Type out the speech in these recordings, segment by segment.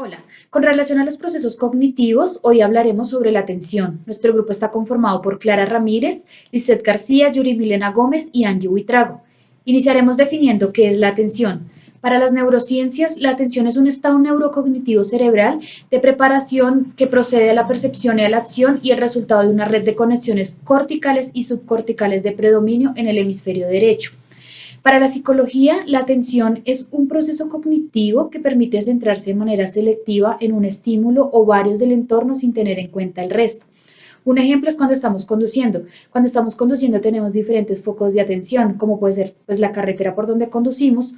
Hola, con relación a los procesos cognitivos, hoy hablaremos sobre la atención. Nuestro grupo está conformado por Clara Ramírez, Lisette García, Yuri Milena Gómez y Angie Huitrago. Iniciaremos definiendo qué es la atención. Para las neurociencias, la atención es un estado neurocognitivo cerebral de preparación que procede de la percepción y a la acción y el resultado de una red de conexiones corticales y subcorticales de predominio en el hemisferio derecho. Para la psicología, la atención es un proceso cognitivo que permite centrarse de manera selectiva en un estímulo o varios del entorno sin tener en cuenta el resto. Un ejemplo es cuando estamos conduciendo. Cuando estamos conduciendo tenemos diferentes focos de atención, como puede ser la carretera por donde conducimos,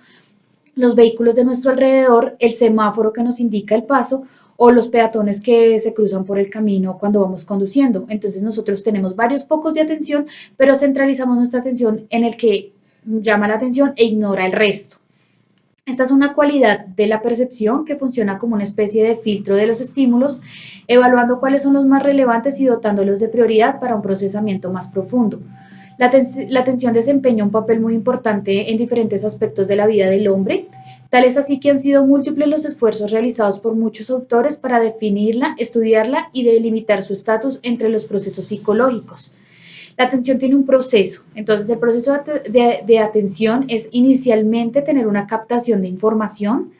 los vehículos de nuestro alrededor, el semáforo que nos indica el paso o los peatones que se cruzan por el camino cuando vamos conduciendo. Entonces nosotros tenemos varios focos de atención, pero centralizamos nuestra atención en el que llama la atención e ignora el resto. Esta es una cualidad de la percepción que funciona como una especie de filtro de los estímulos, evaluando cuáles son los más relevantes y dotándolos de prioridad para un procesamiento más profundo. La atención desempeña un papel muy importante en diferentes aspectos de la vida del hombre. Tal es así que han sido múltiples los esfuerzos realizados por muchos autores para definirla, estudiarla y delimitar su estatus entre los procesos psicológicos. La atención tiene un proceso, entonces el proceso de atención es inicialmente tener una captación de información,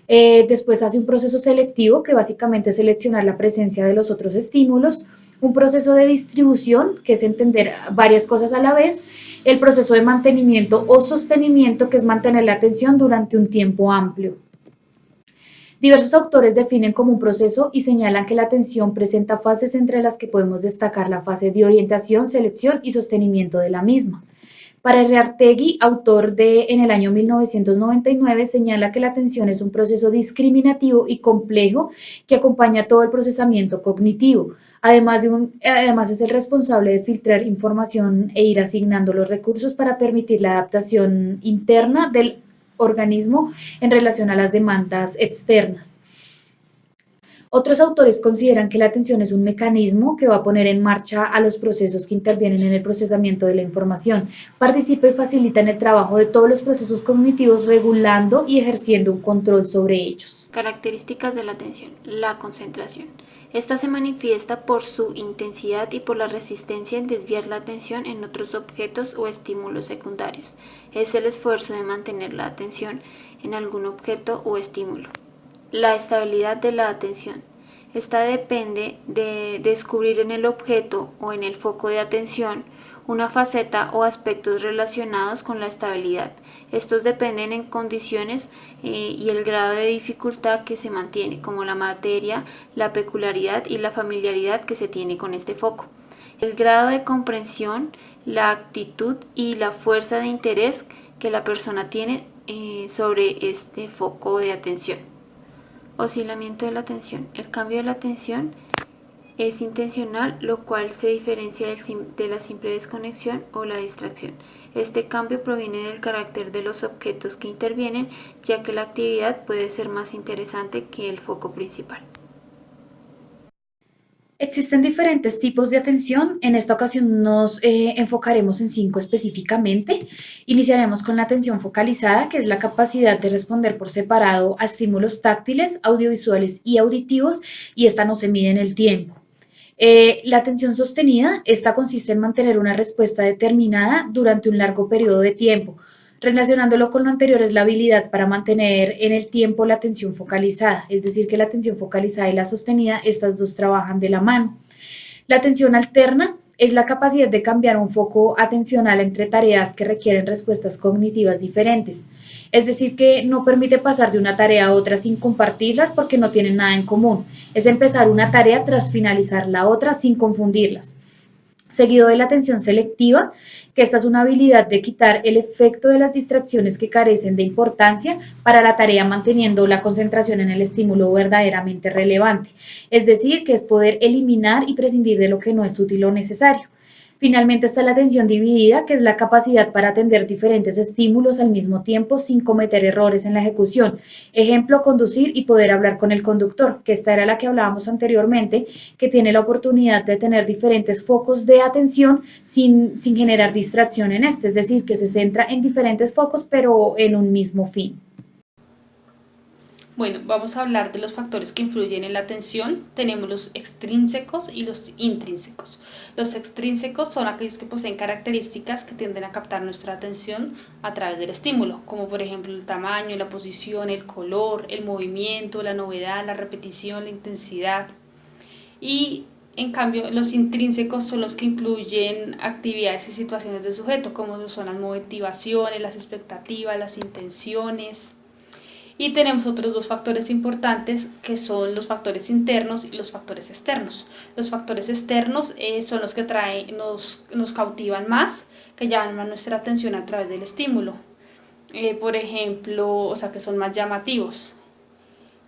después hace un proceso selectivo que básicamente es seleccionar la presencia de los otros estímulos, un proceso de distribución que es entender varias cosas a la vez, el proceso de mantenimiento o sostenimiento que es mantener la atención durante un tiempo amplio. Diversos autores definen como un proceso y señalan que la atención presenta fases entre las que podemos destacar la fase de orientación, selección y sostenimiento de la misma. Para Reartegui, autor de En el año 1999, señala que la atención es un proceso discriminativo y complejo que acompaña todo el procesamiento cognitivo. Además es el responsable de filtrar información e ir asignando los recursos para permitir la adaptación interna del organismo en relación a las demandas externas. Otros autores consideran que la atención es un mecanismo que va a poner en marcha a los procesos que intervienen en el procesamiento de la información, participa y facilita en el trabajo de todos los procesos cognitivos, regulando y ejerciendo un control sobre ellos. Características de la atención. La concentración. Esta se manifiesta por su intensidad y por la resistencia en desviar la atención en otros objetos o estímulos secundarios. Es el esfuerzo de mantener la atención en algún objeto o estímulo. La estabilidad de la atención. Esta depende de descubrir en el objeto o en el foco de atención una faceta o aspectos relacionados con la estabilidad. Estos dependen en condiciones y el grado de dificultad que se mantiene, como la materia, la peculiaridad y la familiaridad que se tiene con este foco. El grado de comprensión, la actitud y la fuerza de interés que la persona tiene sobre este foco de atención. Oscilamiento de la atención. El cambio de la atención es intencional, lo cual se diferencia de la simple desconexión o la distracción. Este cambio proviene del carácter de los objetos que intervienen, ya que la actividad puede ser más interesante que el foco principal. Existen diferentes tipos de atención. En esta ocasión nos enfocaremos en 5 específicamente. Iniciaremos con la atención focalizada, que es la capacidad de responder por separado a estímulos táctiles, audiovisuales y auditivos, y esta no se mide en el tiempo. La atención sostenida, esta consiste en mantener una respuesta determinada durante un largo periodo de tiempo. Relacionándolo con lo anterior es la habilidad para mantener en el tiempo la atención focalizada, es decir, que la atención focalizada y la sostenida, estas dos trabajan de la mano. La atención alterna es la capacidad de cambiar un foco atencional entre tareas que requieren respuestas cognitivas diferentes. Es decir, que no permite pasar de una tarea a otra sin compartirlas porque no tienen nada en común. Es empezar una tarea tras finalizar la otra sin confundirlas. Seguido de la atención selectiva, que esta es una habilidad de quitar el efecto de las distracciones que carecen de importancia para la tarea manteniendo la concentración en el estímulo verdaderamente relevante. Es decir, que es poder eliminar y prescindir de lo que no es útil o necesario. Finalmente está la atención dividida, que es la capacidad para atender diferentes estímulos al mismo tiempo sin cometer errores en la ejecución. Ejemplo, conducir y poder hablar con el conductor, que esta era la que hablábamos anteriormente, que tiene la oportunidad de tener diferentes focos de atención sin generar distracción en este, es decir, que se centra en diferentes focos pero en un mismo fin. Bueno, vamos a hablar de los factores que influyen en la atención. Tenemos los extrínsecos y los intrínsecos. Los extrínsecos son aquellos que poseen características que tienden a captar nuestra atención a través del estímulo, como por ejemplo el tamaño, la posición, el color, el movimiento, la novedad, la repetición, la intensidad. Y en cambio, los intrínsecos son los que incluyen actividades y situaciones del sujeto, como son las motivaciones, las expectativas, las intenciones. Y tenemos otros dos factores importantes que son los factores internos y los factores externos. Los factores externos son los que nos cautivan más, que llaman nuestra atención a través del estímulo. Por ejemplo, o sea, que son más llamativos.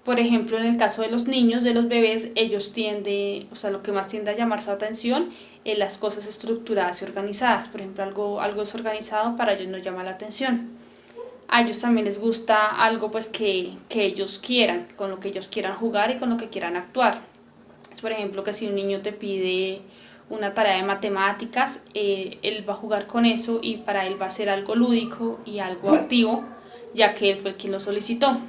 Por ejemplo, en el caso de los niños, de los bebés, ellos tienden, o sea, lo que más tiende a llamar su atención es las cosas estructuradas y organizadas. Por ejemplo, algo desorganizado para ellos no llama la atención. A ellos también les gusta algo pues que ellos quieran, con lo que ellos quieran jugar y con lo que quieran actuar. Es por ejemplo que si un niño te pide una tarea de matemáticas, él va a jugar con eso y para él va a ser algo lúdico y algo activo, ya que él fue quien lo solicitó.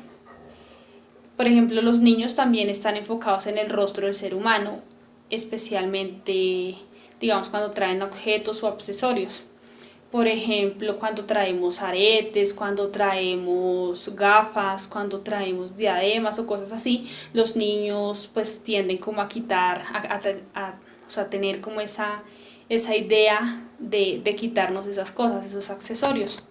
Por ejemplo, los niños también están enfocados en el rostro del ser humano, especialmente, digamos, cuando traen objetos o accesorios. Por ejemplo, cuando traemos aretes, cuando traemos gafas, cuando traemos diademas o cosas así, los niños pues tienden como a quitar, o sea, tener como esa idea de quitarnos esas cosas, esos accesorios.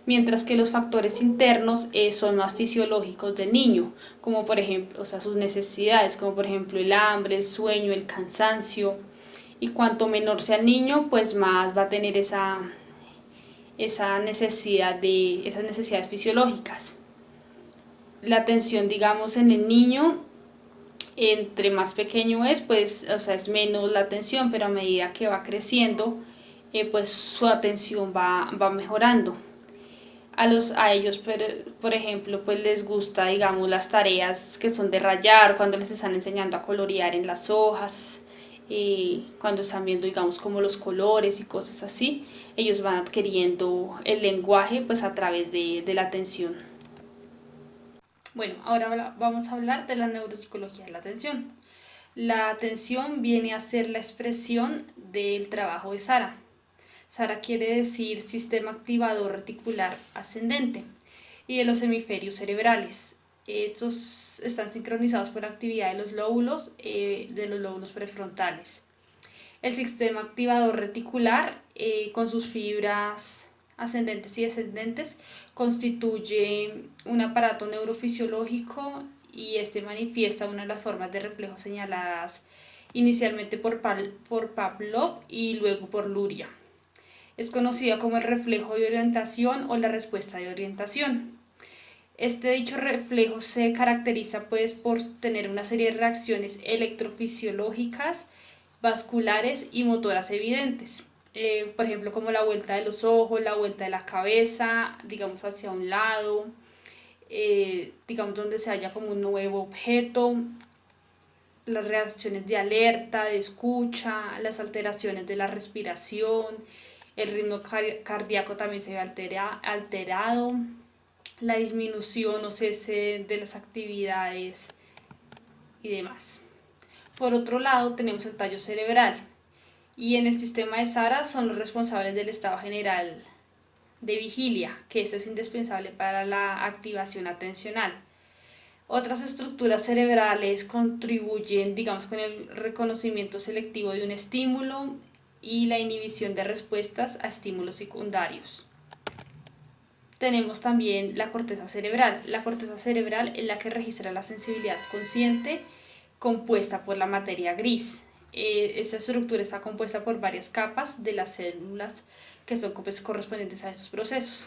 Mientras que los factores internos son más fisiológicos del niño, como por ejemplo, o sea, sus necesidades, como por ejemplo el hambre, el sueño, el cansancio. Y cuanto menor sea el niño, pues más va a tener esas necesidades fisiológicas. La atención, digamos, en el niño, entre más pequeño es, pues, o sea, es menos la atención, pero a medida que va creciendo, pues su atención va mejorando. A ellos, por ejemplo, pues les gusta, digamos, las tareas que son de rayar, cuando les están enseñando a colorear en las hojas, cuando están viendo, digamos, como los colores y cosas así, ellos van adquiriendo el lenguaje pues a través de la atención. Bueno, ahora vamos a hablar de la neuropsicología de la atención. La atención viene a ser la expresión del trabajo de Sara. Sara quiere decir sistema activador reticular ascendente y de los hemisferios cerebrales. Estos están sincronizados por la actividad de los lóbulos prefrontales. El sistema activador reticular, con sus fibras ascendentes y descendentes, constituye un aparato neurofisiológico y este manifiesta una de las formas de reflejo señaladas inicialmente por Pavlov y luego por Luria. Es conocida como el reflejo de orientación o la respuesta de orientación. Dicho reflejo se caracteriza pues por tener una serie de reacciones electrofisiológicas, vasculares y motoras evidentes. Por ejemplo, como la vuelta de los ojos, la vuelta de la cabeza, digamos hacia un lado, digamos donde se halla como un nuevo objeto, las reacciones de alerta, de escucha, las alteraciones de la respiración, el ritmo cardíaco también se ve alterado, la disminución o cese de las actividades y demás. Por otro lado, tenemos el tallo cerebral, y en el sistema de Sara son los responsables del estado general de vigilia, que este es indispensable para la activación atencional. Otras estructuras cerebrales contribuyen, digamos, con el reconocimiento selectivo de un estímulo y la inhibición de respuestas a estímulos secundarios. Tenemos también la corteza cerebral. La corteza cerebral es la que registra la sensibilidad consciente compuesta por la materia gris. Esta estructura está compuesta por varias capas de las células que son correspondientes a estos procesos.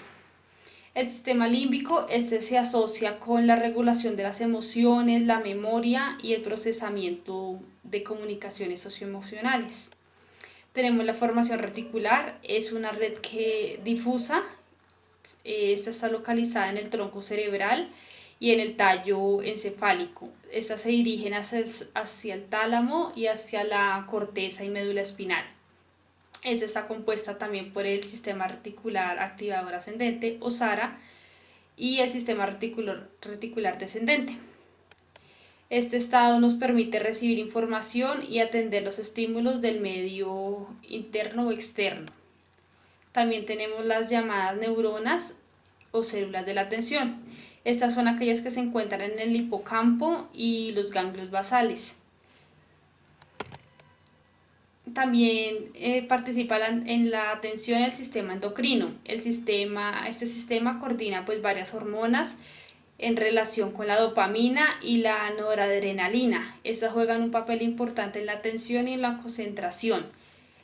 El sistema límbico, se asocia con la regulación de las emociones, la memoria y el procesamiento de comunicaciones socioemocionales. Tenemos la formación reticular, es una red difusa, esta está localizada en el tronco cerebral y en el tallo encefálico. Estas se dirigen hacia el tálamo y hacia la corteza y médula espinal. Esta está compuesta también por el sistema reticular activador ascendente o SARA y el sistema reticular descendente. Este estado nos permite recibir información y atender los estímulos del medio interno o externo. También tenemos las llamadas neuronas o células de la atención. Estas son aquellas que se encuentran en el hipocampo y los ganglios basales. También participa en la atención el sistema endocrino. Este sistema coordina pues varias hormonas en relación con la dopamina y la noradrenalina. Estas juegan un papel importante en la atención y en la concentración.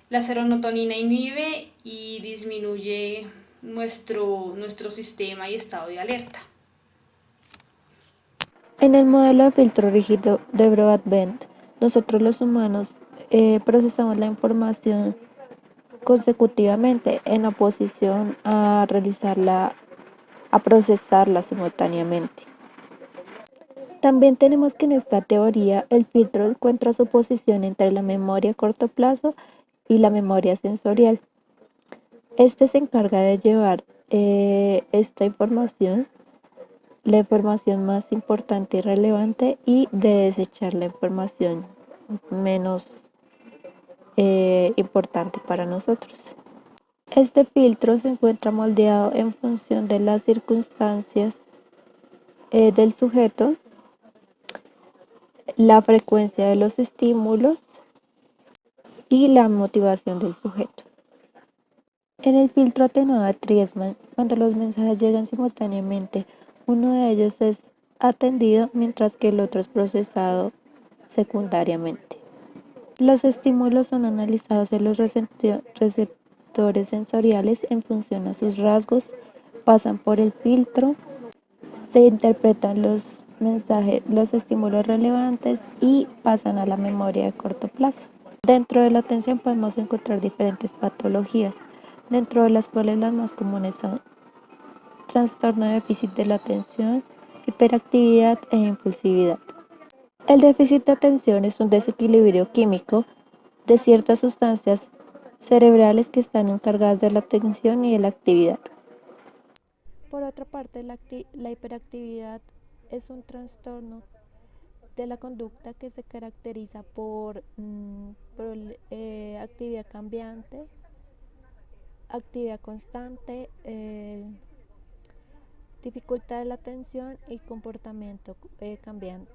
La serotonina inhibe y disminuye nuestro sistema y estado de alerta. En el modelo de filtro rígido de Broadbent, nosotros los humanos procesamos la información consecutivamente en oposición a procesarla simultáneamente. También tenemos que en esta teoría el filtro encuentra su posición entre la memoria a corto plazo y la memoria sensorial. Este se encarga de llevar esta información, la información más importante y relevante, y de desechar la información menos importante para nosotros. Este filtro se encuentra moldeado en función de las circunstancias del sujeto, la frecuencia de los estímulos y la motivación del sujeto. En el filtro atenuado de Triesman, cuando los mensajes llegan simultáneamente, uno de ellos es atendido mientras que el otro es procesado secundariamente. Los estímulos son analizados en los receptores sensoriales en función a sus rasgos, pasan por el filtro, se interpretan los mensajes, los estímulos relevantes y pasan a la memoria de corto plazo. Dentro de la atención podemos encontrar diferentes patologías, dentro de las cuales las más comunes son trastorno de déficit de la atención, hiperactividad e impulsividad. El déficit de atención es un desequilibrio químico de ciertas sustancias cerebrales que están encargadas de la atención y de la actividad. Por otra parte, la hiperactividad es un trastorno de la conducta que se caracteriza por actividad cambiante, actividad constante, dificultad de la atención y comportamiento cambiante.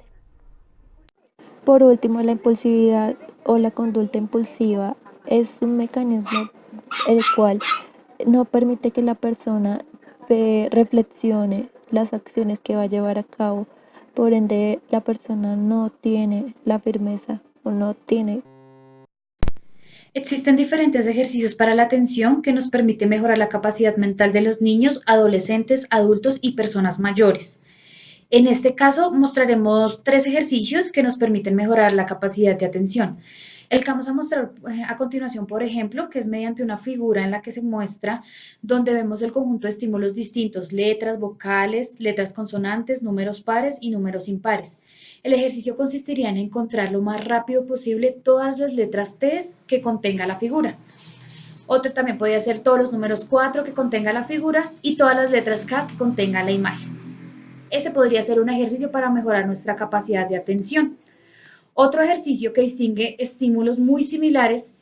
Por último, la impulsividad o la conducta impulsiva es un mecanismo el cual no permite que la persona reflexione las acciones que va a llevar a cabo. Por ende, la persona no tiene la firmeza o no tiene. Existen diferentes ejercicios para la atención que nos permiten mejorar la capacidad mental de los niños, adolescentes, adultos y personas mayores. En este caso, mostraremos 3 ejercicios que nos permiten mejorar la capacidad de atención. El que vamos a mostrar a continuación, por ejemplo, que es mediante una figura en la que se muestra donde vemos el conjunto de estímulos distintos, letras, vocales, letras consonantes, números pares y números impares. El ejercicio consistiría en encontrar lo más rápido posible todas las letras T que contenga la figura. Otro también podría ser todos los números 4 que contenga la figura y todas las letras K que contenga la imagen. Ese podría ser un ejercicio para mejorar nuestra capacidad de atención. Otro ejercicio que distingue estímulos muy similares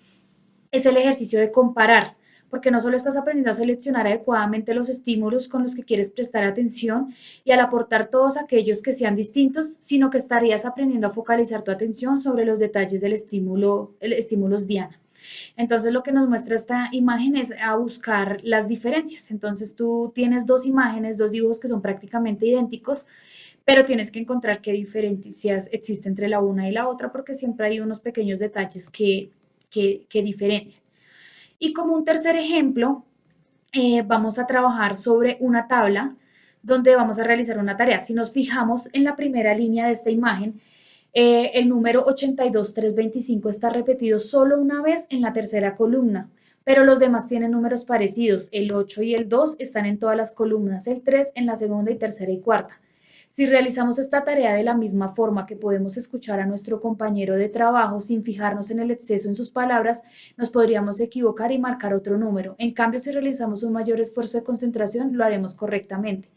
es el ejercicio de comparar, porque no solo estás aprendiendo a seleccionar adecuadamente los estímulos con los que quieres prestar atención y al aportar todos aquellos que sean distintos, sino que estarías aprendiendo a focalizar tu atención sobre los detalles del estímulos diana. Entonces lo que nos muestra esta imagen es a buscar las diferencias. Entonces tú tienes 2 imágenes, 2 dibujos que son prácticamente idénticos, pero tienes que encontrar qué diferencias existen entre la una y la otra porque siempre hay unos pequeños detalles que diferencian. Y como un tercer ejemplo, vamos a trabajar sobre una tabla donde vamos a realizar una tarea. Si nos fijamos en la primera línea de esta imagen, el número 82325 está repetido solo una vez en la tercera columna, pero los demás tienen números parecidos. El 8 y el 2 están en todas las columnas, el 3 en la segunda y tercera y cuarta. Si realizamos esta tarea de la misma forma que podemos escuchar a nuestro compañero de trabajo sin fijarnos en el exceso en sus palabras, nos podríamos equivocar y marcar otro número. En cambio, si realizamos un mayor esfuerzo de concentración, lo haremos correctamente.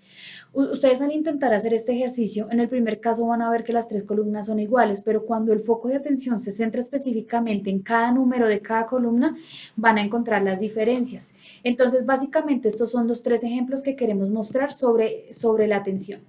Ustedes al intentar hacer este ejercicio, en el primer caso van a ver que las tres columnas son iguales, pero cuando el foco de atención se centra específicamente en cada número de cada columna, van a encontrar las diferencias. Entonces, básicamente estos son los tres ejemplos que queremos mostrar sobre la atención.